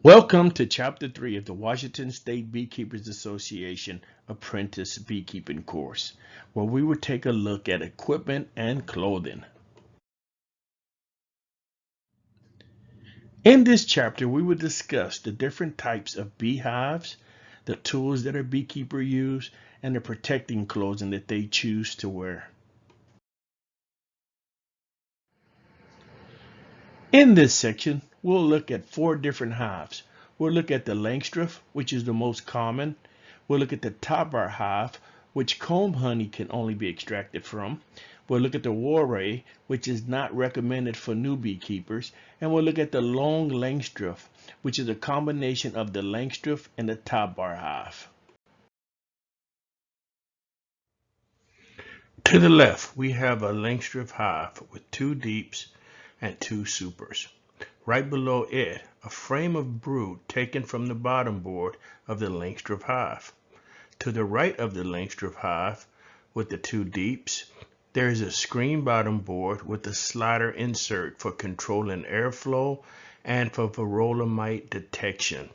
Welcome to Chapter 3 of the Washington State Beekeepers Association Apprentice Beekeeping course, where we will take a look at equipment and clothing. In this chapter, we will discuss the different types of beehives, the tools that a beekeeper use, and the protecting clothing that they choose to wear. In this section, we'll look at 4 different hives. We'll look at the Langstroth, which is the most common. We'll look at the top bar hive, which comb honey can only be extracted from. We'll look at the Warray, which is not recommended for new beekeepers. And we'll look at the long Langstroth, which is a combination of the Langstroth and the top bar hive. To the left, we have a Langstroth hive with 2 deeps and 2 supers. Right below it, a frame of brood taken from the bottom board of the Langstroth hive. To the right of the Langstroth hive, with the 2 deeps, there is a screen bottom board with a slider insert for controlling airflow and for varroa mite detection.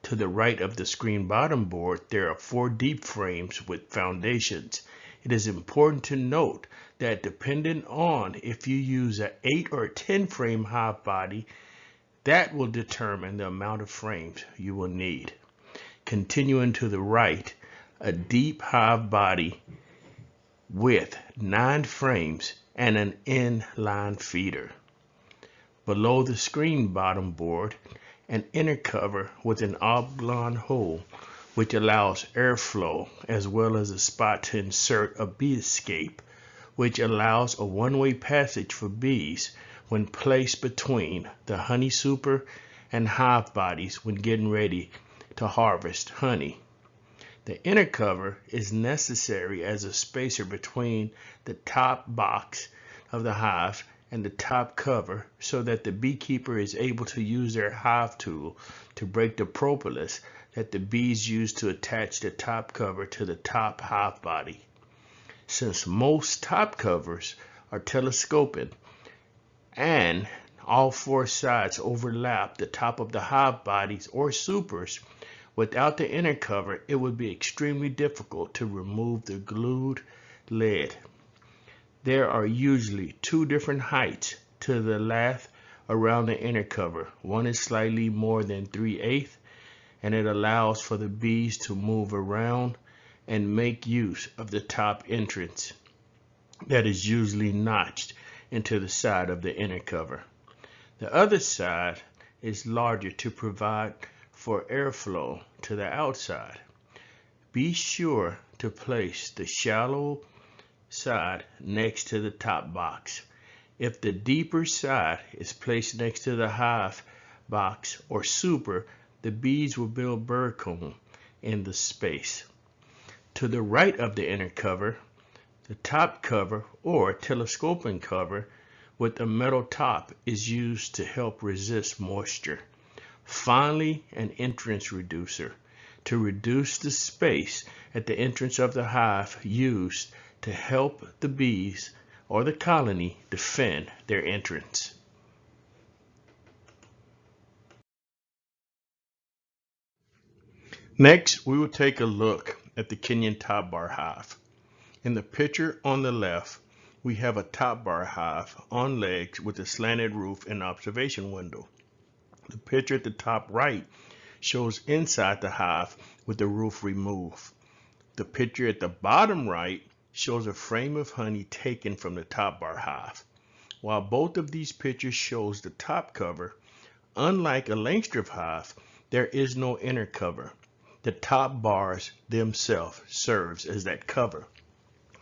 To the right of the screen bottom board, there are 4 deep frames with foundations. It is important to note that depending on if you use an 8 or 10 frame hive body, that will determine the amount of frames you will need. Continuing to the right, a deep hive body with 9 frames and an inline feeder. Below the screen bottom board, an inner cover with an oblong hole which allows airflow, as well as a spot to insert a bee escape, which allows a one-way passage for bees when placed between the honey super and hive bodies when getting ready to harvest honey. The inner cover is necessary as a spacer between the top box of the hive and the top cover so that the beekeeper is able to use their hive tool to break the propolis that the bees use to attach the top cover to the top hive body. Since most top covers are telescoping and all 4 sides overlap the top of the hive bodies or supers, without the inner cover, it would be extremely difficult to remove the glued lid. There are usually 2 different heights to the lath around the inner cover. One is slightly more than 3/8, and it allows for the bees to move around and make use of the top entrance that is usually notched into the side of the inner cover. The other side is larger to provide for airflow to the outside. Be sure to place the shallow side next to the top box. If the deeper side is placed next to the hive box or super, the bees will build bird comb in the space. To the right of the inner cover, the top cover or telescoping cover with a metal top is used to help resist moisture. Finally, an entrance reducer to reduce the space at the entrance of the hive used to help the bees or the colony defend their entrance. Next, we will take a look at the Kenyan top bar hive. In the picture on the left, we have a top bar hive on legs with a slanted roof and observation window. The picture at the top right shows inside the hive with the roof removed. The picture at the bottom right shows a frame of honey taken from the top bar hive. While both of these pictures shows the top cover, unlike a Langstroth hive, there is no inner cover. The top bars themselves serves as that cover.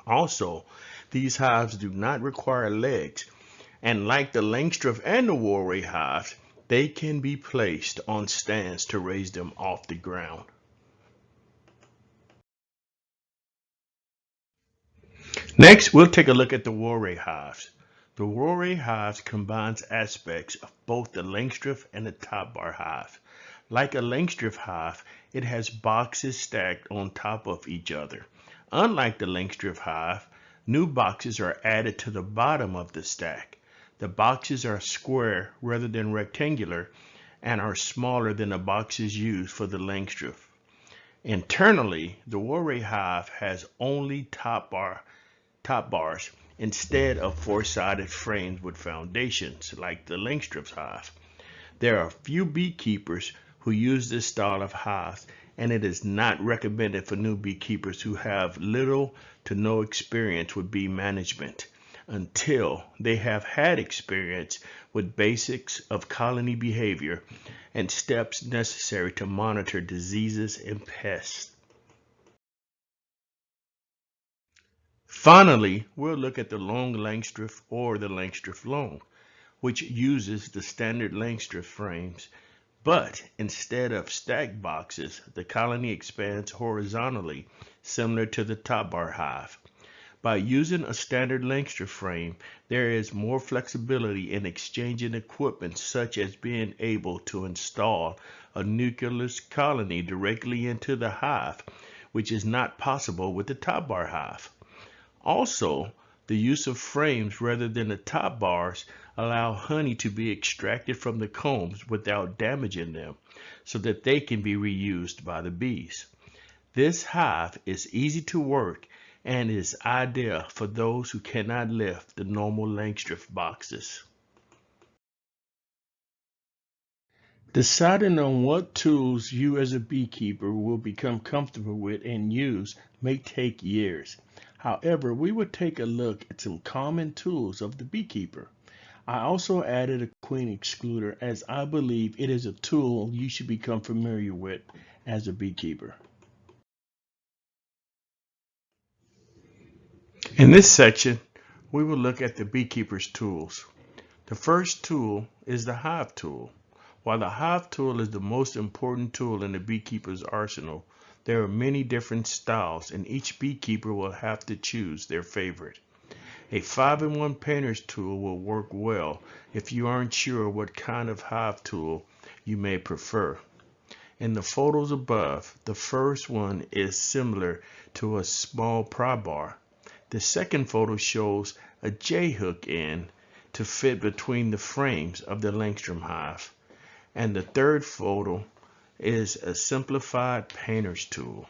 Also, these hives do not require legs, and like the Langstroth and the Warray hives, they can be placed on stands to raise them off the ground. Next, we'll take a look at the Warray hives. The Warray hives combines aspects of both the Langstroth and the top bar hive. Like a Langstroth hive, it has boxes stacked on top of each other. Unlike the Langstroth hive, new boxes are added to the bottom of the stack. The boxes are square rather than rectangular, and are smaller than the boxes used for the Langstroth. Internally, the Warray hive has only top bars instead of four-sided frames with foundations like the Langstroth hive. There are few beekeepers who use this style of hive, and it is not recommended for new beekeepers who have little to no experience with bee management until they have had experience with basics of colony behavior and steps necessary to monitor diseases and pests. Finally, we'll look at the long Langstroth or the Langstroth long, which uses the standard Langstroth frames, but instead of stacked boxes, the colony expands horizontally, similar to the top bar hive. By using a standard Langstroth frame, there is more flexibility in exchanging equipment, such as being able to install a nucleus colony directly into the hive, which is not possible with the top bar hive. Also, the use of frames rather than the top bars allow honey to be extracted from the combs without damaging them, so that they can be reused by the bees. This hive is easy to work and is ideal for those who cannot lift the normal Langstroth boxes. Deciding on what tools you as a beekeeper will become comfortable with and use may take years. However, we will take a look at some common tools of the beekeeper. I also added a queen excluder, as I believe it is a tool you should become familiar with as a beekeeper. In this section, we will look at the beekeeper's tools. The first tool is the hive tool. While the hive tool is the most important tool in the beekeeper's arsenal, there are many different styles, and each beekeeper will have to choose their favorite. A 5-in-1 painter's tool will work well if you aren't sure what kind of hive tool you may prefer. In the photos above, the first one is similar to a small pry bar. The second photo shows a J-hook end to fit between the frames of the Langstroth hive. And the third photo is a simplified painter's tool,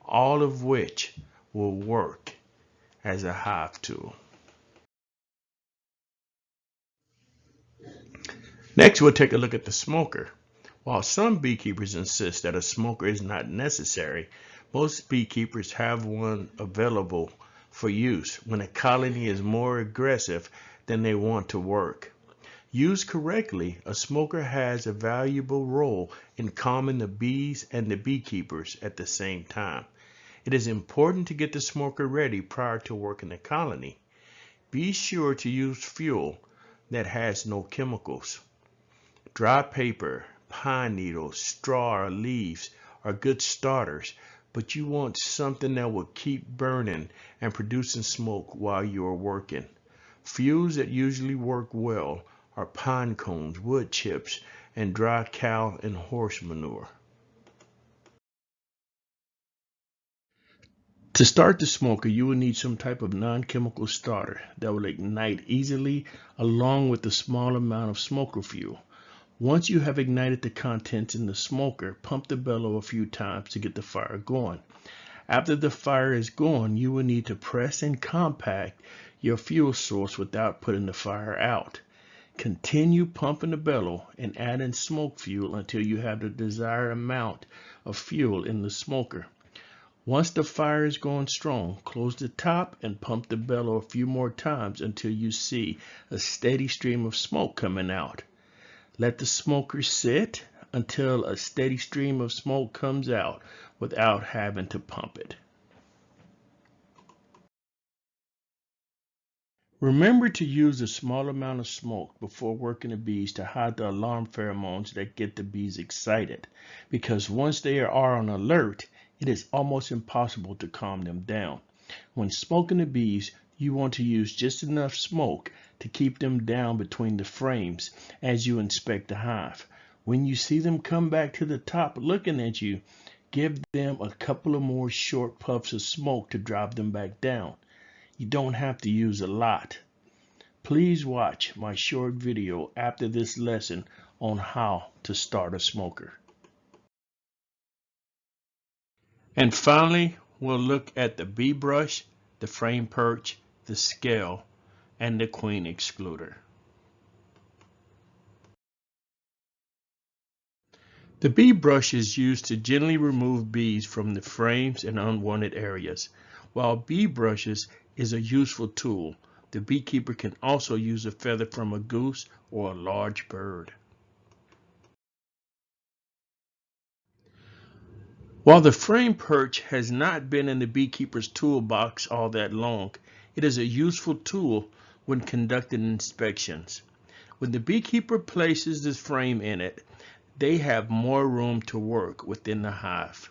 all of which will work as a hive tool. Next, we'll take a look at the smoker. While some beekeepers insist that a smoker is not necessary, most beekeepers have one available for use when a colony is more aggressive than they want to work. Used correctly, a smoker has a valuable role in calming the bees and the beekeepers at the same time. It is important to get the smoker ready prior to working the colony. Be sure to use fuel that has no chemicals. Dry paper, pine needles, straw, or leaves are good starters, but you want something that will keep burning and producing smoke while you are working. Fuels that usually work well are pine cones, wood chips, and dry cow and horse manure. To start the smoker, you will need some type of non-chemical starter that will ignite easily, along with a small amount of smoker fuel. Once you have ignited the contents in the smoker, pump the bellow a few times to get the fire going. After the fire is going, you will need to press and compact your fuel source without putting the fire out. Continue pumping the bellow and adding smoke fuel until you have the desired amount of fuel in the smoker. Once the fire is going strong, close the top and pump the bellow a few more times until you see a steady stream of smoke coming out. Let the smoker sit until a steady stream of smoke comes out without having to pump it. Remember to use a small amount of smoke before working the bees to hide the alarm pheromones that get the bees excited, because once they are on alert, it is almost impossible to calm them down. When smoking the bees, you want to use just enough smoke to keep them down between the frames as you inspect the hive. When you see them come back to the top looking at you, give them a couple of more short puffs of smoke to drop them back down. You don't have to use a lot. Please watch my short video after this lesson on how to start a smoker. And finally, we'll look at the bee brush, the frame perch, the scale, and the queen excluder. The bee brush is used to gently remove bees from the frames and unwanted areas. While bee brushes is a useful tool, the beekeeper can also use a feather from a goose or a large bird. While the frame perch has not been in the beekeeper's toolbox all that long, it is a useful tool when conducting inspections. When the beekeeper places this frame in it, they have more room to work within the hive.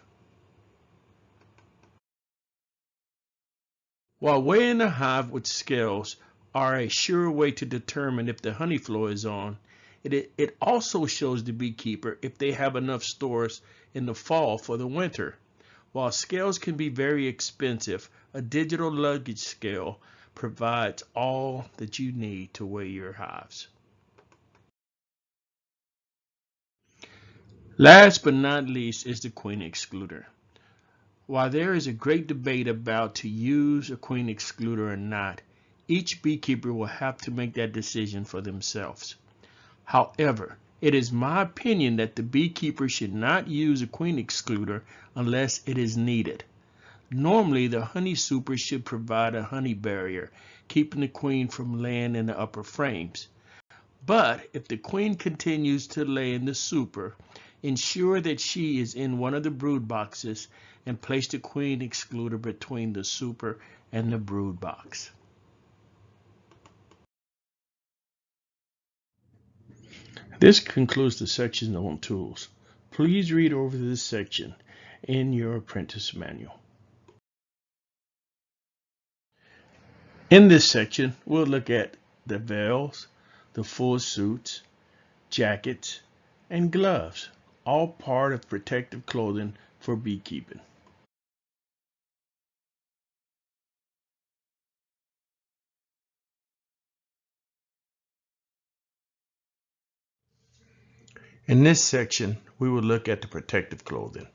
While weighing the hive with scales are a sure way to determine if the honey flow is on, it also shows the beekeeper if they have enough stores in the fall for the winter. While scales can be very expensive, a digital luggage scale provides all that you need to weigh your hives. Last but not least is the queen excluder. While there is a great debate about to use a queen excluder or not, each beekeeper will have to make that decision for themselves. However, it is my opinion that the beekeeper should not use a queen excluder unless it is needed. Normally, the honey super should provide a honey barrier, keeping the queen from laying in the upper frames. But if the queen continues to lay in the super, ensure that she is in one of the brood boxes and place the queen excluder between the super and the brood box. This concludes the section on tools. Please read over this section in your apprentice manual. In this section, we'll look at the veils, the full suits, jackets, and gloves, all part of protective clothing for beekeeping. In this section, we will look at the protective clothing.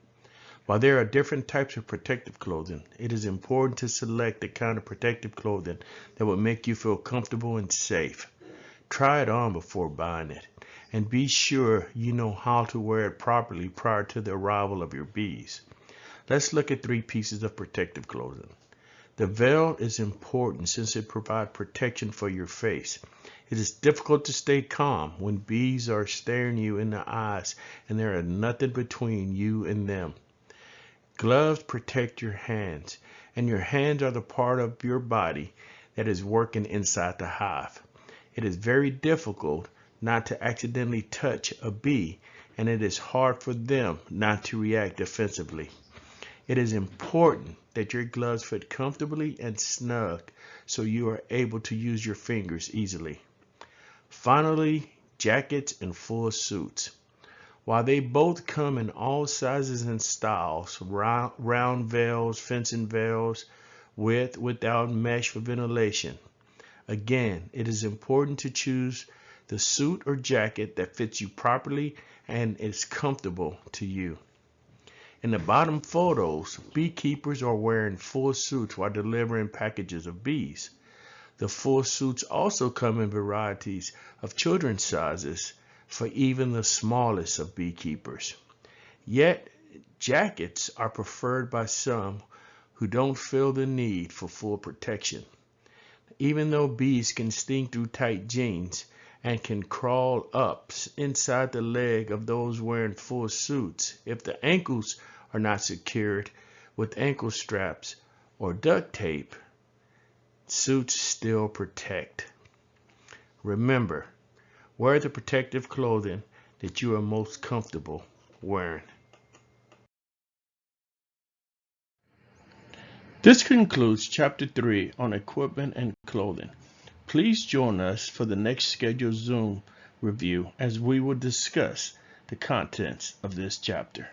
While there are different types of protective clothing, it is important to select the kind of protective clothing that will make you feel comfortable and safe. Try it on before buying it, and be sure you know how to wear it properly prior to the arrival of your bees. Let's look at 3 pieces of protective clothing. The veil is important since it provides protection for your face. It is difficult to stay calm when bees are staring you in the eyes and there is nothing between you and them. Gloves protect your hands, and your hands are the part of your body that is working inside the hive. It is very difficult not to accidentally touch a bee, and it is hard for them not to react defensively. It is important that your gloves fit comfortably and snug so you are able to use your fingers easily. Finally, jackets and full suits. While they both come in all sizes and styles, round veils, fencing veils, without mesh for ventilation. Again, it is important to choose the suit or jacket that fits you properly and is comfortable to you. In the bottom photos, beekeepers are wearing full suits while delivering packages of bees. The full suits also come in varieties of children's sizes for even the smallest of beekeepers. Yet, jackets are preferred by some who don't feel the need for full protection. Even though bees can sting through tight jeans and can crawl up inside the leg of those wearing full suits, if the ankles are not secured with ankle straps or duct tape, suits still protect. Remember, wear the protective clothing that you are most comfortable wearing. This concludes Chapter 3 on equipment and clothing. Please join us for the next scheduled Zoom review as we will discuss the contents of this chapter.